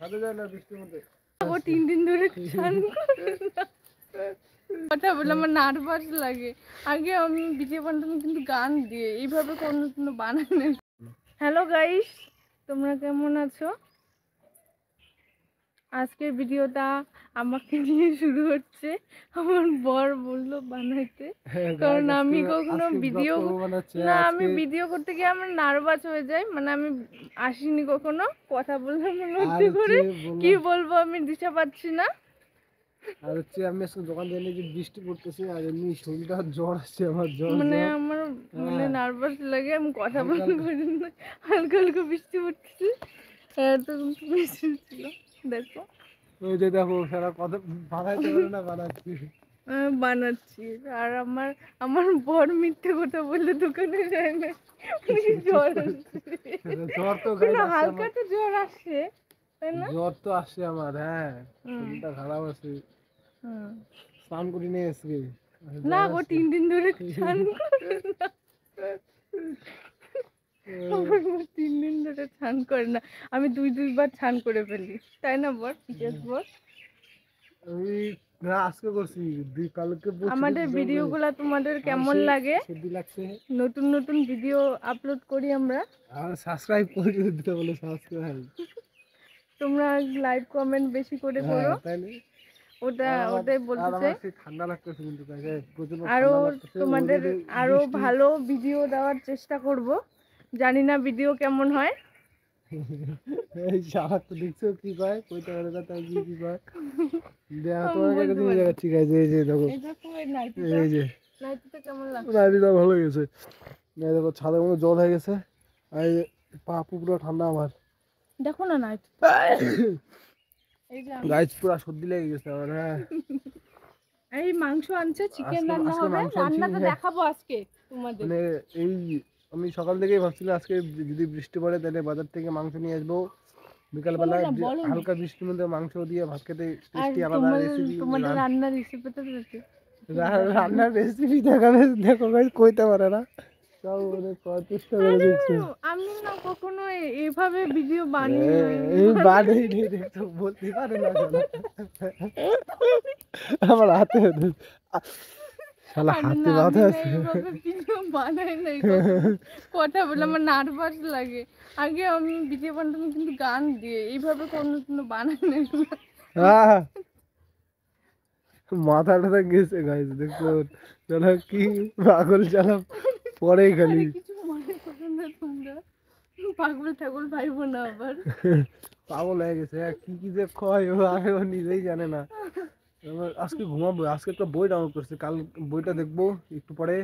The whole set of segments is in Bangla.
ছাদে যায় না বৃষ্টির মধ্যে। ও 3 দিন ধরে স্নান করে না। কথা বলে আমার নার্ভাস লাগে। আগে আমি ভিডিও বানাতাম কিন্তু গান দিয়ে, এইভাবে কোনো বানাই না। হ্যালো গাইস, তোমরা কেমন আছো? আজকের ভিডিওটা আমাকে নিয়ে শুরু হচ্ছে। আমার বর বললো বানাইতে, কারণ আমি কখনো ভিডিও না, আমি ভিডিও করতে গিয়ে আমার নার্ভাস হয়ে যাই। মানে আমি আসিনি কখনো, কথা বললে মনে হচ্ছে করে কি বলবো আমি দিশা পাচ্ছি না। আর হচ্ছে আমি আজকে দোকান থেকে যে বৃষ্টি পড়তেছে আর এমনি শরীরটা জ্বর আসছে, আমার জ্বর মানে জ্বর। আমার মানে নার্ভাস লাগে, আমি কথা বলতে পারি না। হালকা হালকা বৃষ্টি পড়তেছে, এত বৃষ্টি ছিল। দেখো ওই যে দেখো সারা কথা বানাইতে পারে না, বানাচ্ছি বানাচ্ছি। আর আমার আমার বর মিথ্যে কথা বললে দোকানে যায় না, জ্বর আসছে। জ্বর তো না, হালকা তো জ্বর আসছে, তাই না? জ্বর তো আসছে আমার, হ্যাঁ শরীরটা খারাপ আছে। স্নান করি নিয়ে আজকে না, ও 3 দিন ধরে স্নান করে না। আমার বর 3 দিন ধরে স্নান করে না। আমি দুইবার স্নান করে ফেলি, তাই না বর? বর আমি না আজকে করছি, কালকে আমাদের ভিডিওগুলো তোমাদের কেমন লাগে? সর্দি লাগছে। নতুন নতুন ভিডিও আপলোড করি আমরা। আর সাবস্ক্রাইব করে দিতে বলে, সাবস্ক্রাইব। তোমরা লাইক কমেন্ট বেশি করে করো, তাইলে ওটাই বলতেছে। ঠান্ডা লাগতেছে কিন্তু আরো তোমাদের আরো ভালো ভিডিও দেওয়ার চেষ্টা করব। জানি না ভিডিও কেমন হয়। এই শালা তো দেখছো কি কয়, কইতে পারে না তাই কি কয়। দেখো তোমাকে একটা জিনিস দেখাচ্ছি গাইস, এই যে দেখো, এই দেখো এই নাইটিটা, এই যে নাইটিটা কেমন লাগছে? নাইটিটা ভালো গেছে। এই দেখো ছাদের মধ্যে জল হয়ে গেছে, আর এই পা পুরো ঠান্ডা আমার। দেখো না নাইটি, এই যে গাইস পুরো সর্দি লেগে গেছে আমার। হ্যাঁ এই মাংস আনছে, চিকেন রান্না হবে, রান্নাটা দেখাবো আজকে তোমাদের। মানে এই আমি সকাল থেকেই ভাবছিলাম আজকে যদি বৃষ্টি পড়ে তাহলে বাজার থেকে মাংস নিয়ে আসবো, বিকালবেলা হালকা বৃষ্টির মধ্যে মাংস দিয়ে ভাত খেতে টেস্টি আলাদা রেসিপি। তোমাদের রান্নার রেসিপিটা দেখো, রান্নার রেসিপি দেখাবে, দেখো গাইস কইতে পারে না, সব ওরে চেষ্টা করে দেখছি। আমি না কখনো এইভাবে ভিডিও বানাই এই বানাইনি, দেখো বলতে পারে না আমার হাতে শালা হাতে ব্যথা আছে। বানাই নাই কথা বলে আমার নার্ভাস লাগে। আগে আমি ভিডিও বানাতাম কিন্তু গান দিয়ে, এইভাবে কোনো বানাই নাই। মাথাটা গেছে গাইস, দেখো চালা কি পাগল, চালা পরে খালি কিছু মনে করো না তোমরা, পাগল ঠাগল ভাইবো না আবার। পাগল হয়ে গেছে, কি কি যে কয় ও আগে ও নিজেই জানে না। আজকে ঘুমাবো, আজকে একটা বই ডাউনলোড করছি, কাল বইটা দেখবো একটু পরে।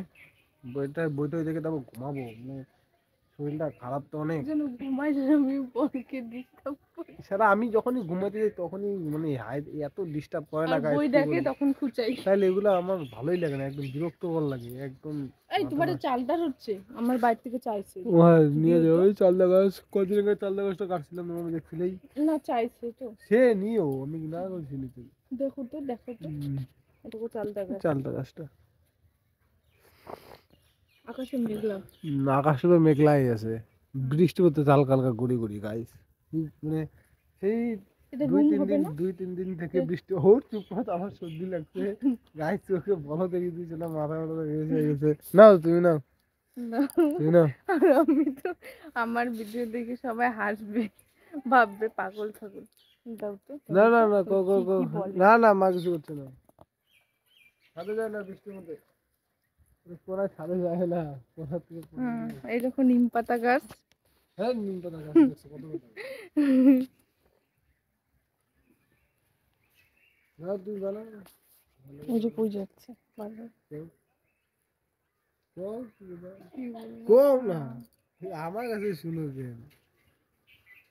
বইটা দেখে তারপর ঘুমাবো। মানে শরীরটা খারাপ তো অনেক। ঘুমাই আমি বরকে ডিস্টার্ব করি। সারা আমি যখনই ঘুমাতে যাই তখনই মানে এত ডিস্টার্ব করে না গাইস, বই দেখে তখন খুঁচাই। তাহলে এগুলো আমার ভালোই লাগে না, একদম বিরক্তকর লাগে একদম। এই তোমার চালটা হচ্ছে, আমার বাড়ি থেকে চাইছে। নিয়ে যাও ওই চালদা গাছ, কদিন আগে চালদা গাছটা কাটছিলাম, তোমাকে দেখছিলেই না, চাইছে তো সে নিও, আমি না বলছি নিতে। দেখো তো এটুকু চালদা গাছটা আকাশে মেঘলা, আকাশে তো মেঘলাই আছে, বৃষ্টি পড়তে হালকা হালকা গুড়ি গুড়ি গাইস। মানে সেই দুই তিন দিন থেকে বৃষ্টি চুপ করে, আমার সর্দি লাগছে গাইস, চোখে বলো দেখিয়ে দিয়েছিলাম, মাথা মাথা হয়ে গেছে। নাও তুমি নাও, তুমি নাও। আর আমি তো আমার ভিডিও দেখে সবাই হাসবে, ভাববে পাগল ছাগল। দাও তো। না না না না না, মা কিছু করছে না। ছাদে যায় না বৃষ্টির মধ্যে, পড়ায় ছাদে যায় না। এই দেখো নিম পাতা গাছ, হ্যাঁ নিম পাতা গাছ দেখছো কত বড়। না তুই বানা, ওই যে কই যাচ্ছে কম না, আমার কাছে শুনো কেন।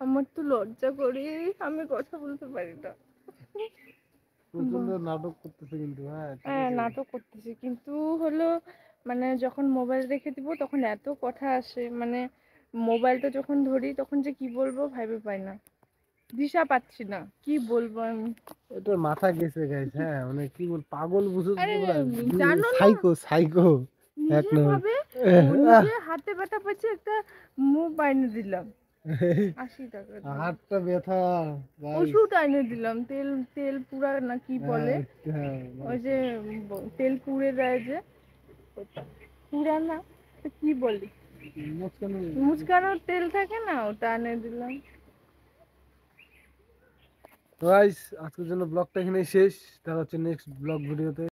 আমার তো লজ্জা করি, আমি কথা বলতে পারি না। প্রচন্ড নাটক করতেছে কিন্তু। হ্যাঁ নাটক করতেছি, কিন্তু হলো মানে যখন মোবাইল রেখে দিব তখন এত কথা আসে, মানে মোবাইলটা যখন ধরি তখন যে কি বলবো ভাইবে পাই না, দিশা পাচ্ছি না কি বলবো আমি। এটা মাথা গেছে গাইস। হ্যাঁ মানে কি বল, পাগল বুঝো, জানো না, সাইকো এক নিজে নম্বর। ভাবে নিজে হাতে ব্যথা পাচ্ছে, একটা মুভ বাইনে দিলাম, 80 টাকা দিয়ে। হাতটা ব্যথা ভাই। ওষুধ এনে দিলাম, তেল তেল পুরা না কি বলে, হ্যাঁ, ওই যে তেল পুড়ে দেয় যে, ওটা পুরা না, তো কি বলি, মুচকানো। মুচকানোর তেল থাকে না, ওটা এনে দিলাম। গাইস আজকের জন্য ব্লগটা এখানেই শেষ, দেখা হচ্ছে নেক্সট ব্লগ ভিডিওতে।